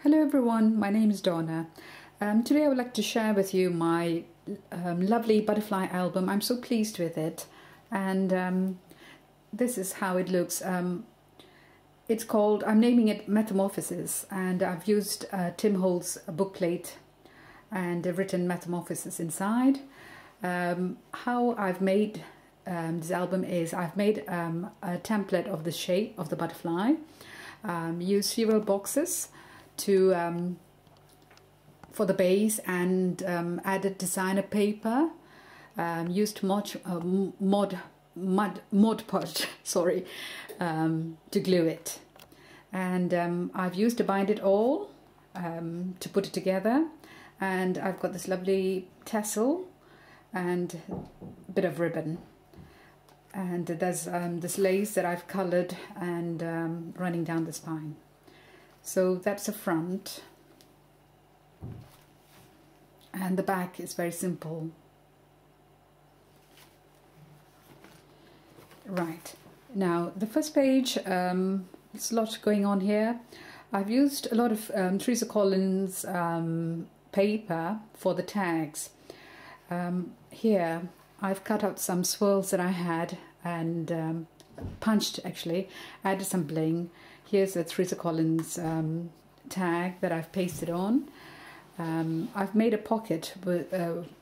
Hello everyone, my name is Donna. Today I would like to share with you my lovely butterfly album. I'm so pleased with it, and this is how it looks. It's called, I'm naming it Metamorphosis, and I've used Tim Holt's bookplate and written Metamorphosis inside. How I've made this album is I've made a template of the shape of the butterfly, used several boxes to for the base, and added designer paper, used Mod Podge sorry, to glue it, and I've used to bind it all, to put it together, and I've got this lovely tassel and a bit of ribbon, and there's this lace that I've coloured and running down the spine. So that's the front, and the back is very simple. Right, now the first page, there's a lot going on here. I've used a lot of Teresa Collins paper for the tags. Here I've cut out some swirls that I had and punched, actually, added some bling. Here's a Teresa Collins tag that I've pasted on. I've made a pocket with,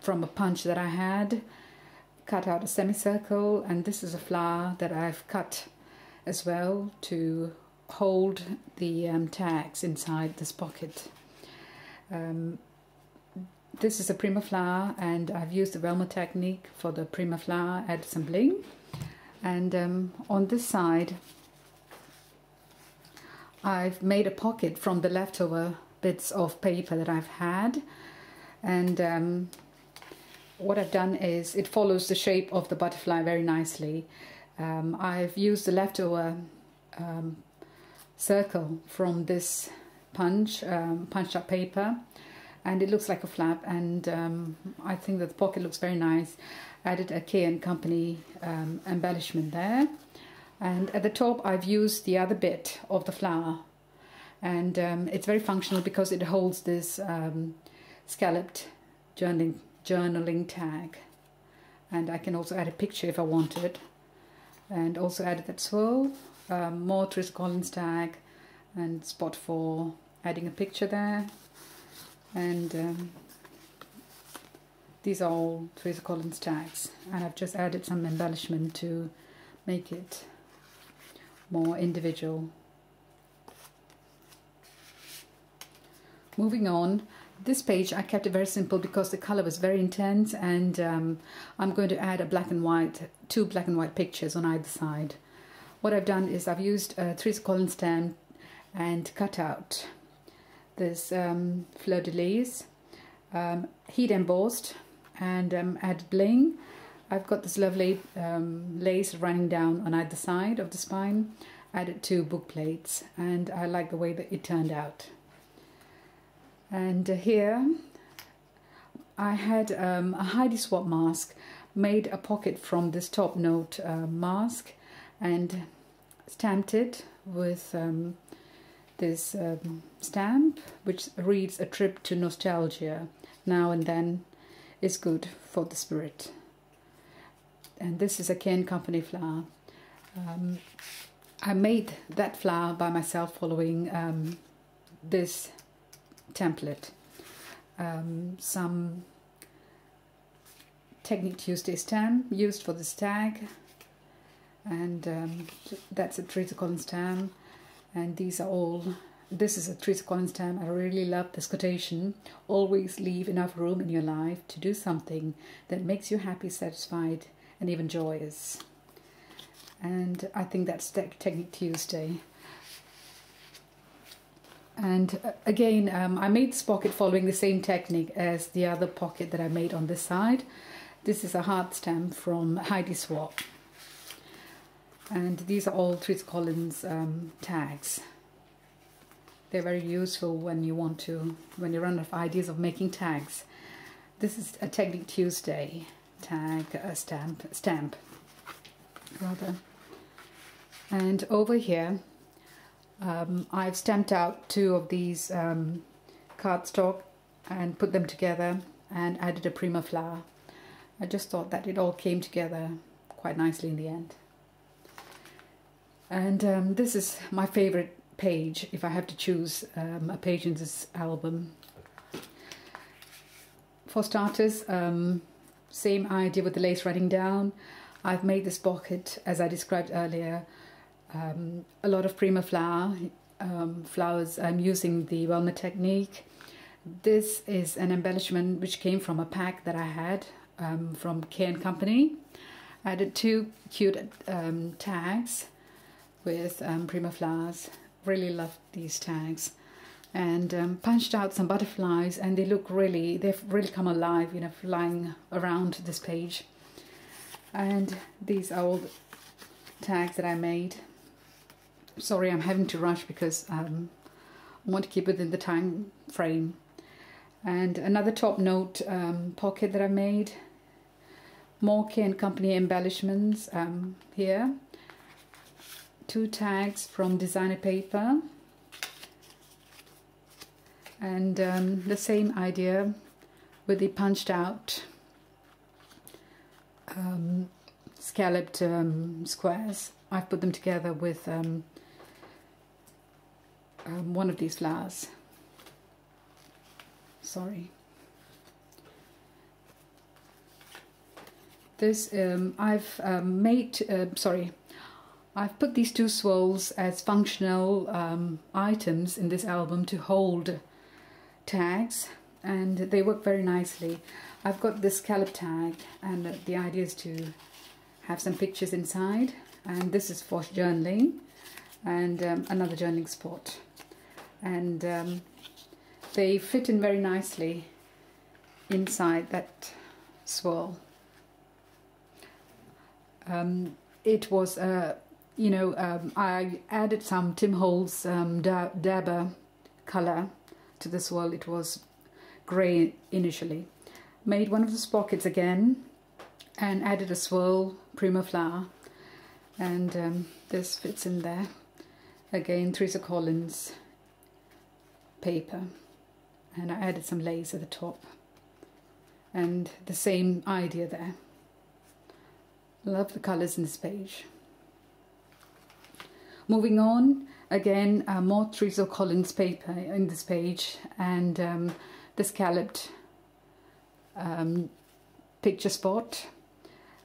from a punch that I had, cut out a semicircle, and this is a flower that I've cut as well to hold the tags inside this pocket. This is a prima flower, and I've used the Velma technique for the prima flower, added some bling, and on this side I've made a pocket from the leftover bits of paper that I've had, and what I've done is it follows the shape of the butterfly very nicely. I've used the leftover circle from this punched up paper, and it looks like a flap, and I think that the pocket looks very nice. Added a K & Company embellishment there. And at the top I've used the other bit of the flower, and it's very functional because it holds this scalloped journaling tag, and I can also add a picture if I wanted, and also added that swirl, more Teresa Collins tag and spot for adding a picture there, and these are all Teresa Collins tags, and I've just added some embellishment to make it more individual. Moving on, this page I kept it very simple because the color was very intense, and I'm going to add a black and white, two black and white pictures on either side. What I've done is I've used a Teresa Collins stamp and cut out this fleur de lis, heat embossed, and added bling. I've got this lovely lace running down on either side of the spine, added two book plates, and I like the way that it turned out. And here I had a Heidi Swap mask, made a pocket from this top note mask, and stamped it with this stamp which reads, "A trip to nostalgia now and then is good for the spirit." And this is a K & Company flower. I made that flower by myself following this template. Some Technique Tuesday stamp used for this tag, and that's a Teresa Collins stamp, and these are all, this is a Teresa Collins stamp. I really love this quotation: "Always leave enough room in your life to do something that makes you happy, satisfied, and even joyous." And I think that's Technique Tuesday. And again, I made this pocket following the same technique as the other pocket that I made on this side. This is a heart stamp from Heidi Swap, and these are all Teresa Collins tags. They're very useful when you when you run out of ideas of making tags. This is a Technique Tuesday tag, stamp rather. And over here I've stamped out 2 of these cardstock and put them together and added a prima flower. I just thought that it all came together quite nicely in the end. And this is my favorite page, if I have to choose a page in this album. For starters, same idea with the lace running down. I've made this pocket, as I described earlier, a lot of prima flower, flowers. I'm using the walnut technique. This is an embellishment which came from a pack that I had from K&Company. I added 2 cute tags with prima flowers. Really love these tags, and punched out some butterflies, and they've really come alive, you know, flying around this page. And these are all the tags that I made. Sorry, I'm having to rush because I want to keep within the time frame. And another top note pocket that I made. More K&Company embellishments here. 2 tags from designer paper, and the same idea with the punched out scalloped squares. I've put them together with one of these flowers. Sorry. This I've put these 2 swirls as functional items in this album to hold tags, and they work very nicely. I've got this scallop tag, and the idea is to have some pictures inside, and this is for journaling, and another journaling spot, and they fit in very nicely inside that swirl. It was I added some Tim Holtz Dabber colour to this swirl. It was grey initially. Made one of the pockets again and added a swirl prima flower, and this fits in there. Again, Teresa Collins paper, and I added some lace at the top, and the same idea there. Love the colours in this page. Moving on, again, more Teresa Collins paper in this page, and the scalloped picture spot,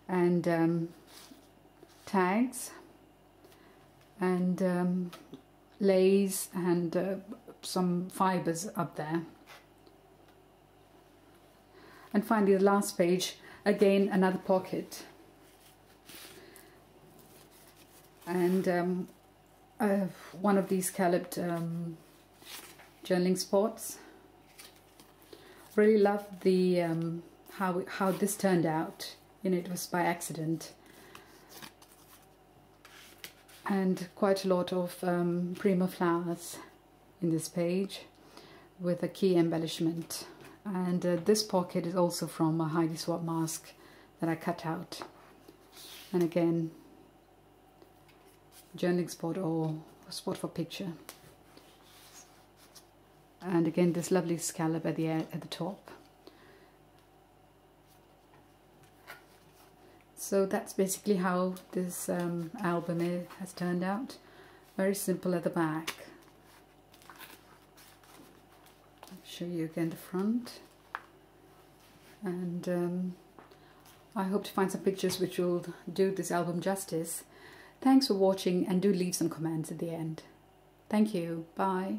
and tags, and lace, and some fibres up there. And finally, the last page, again, another pocket, and one of these scalloped journaling spots. Really love the how this turned out. You know, it was by accident, and quite a lot of prima flowers in this page with a key embellishment. And this pocket is also from a Heidi Swapp mask that I cut out, and again, journaling spot or a spot for picture, and again this lovely scallop at the top. So that's basically how this album has turned out. Very simple at the back. I'll show you again the front, and I hope to find some pictures which will do this album justice. Thanks for watching, and do leave some comments at the end. Thank you. Bye.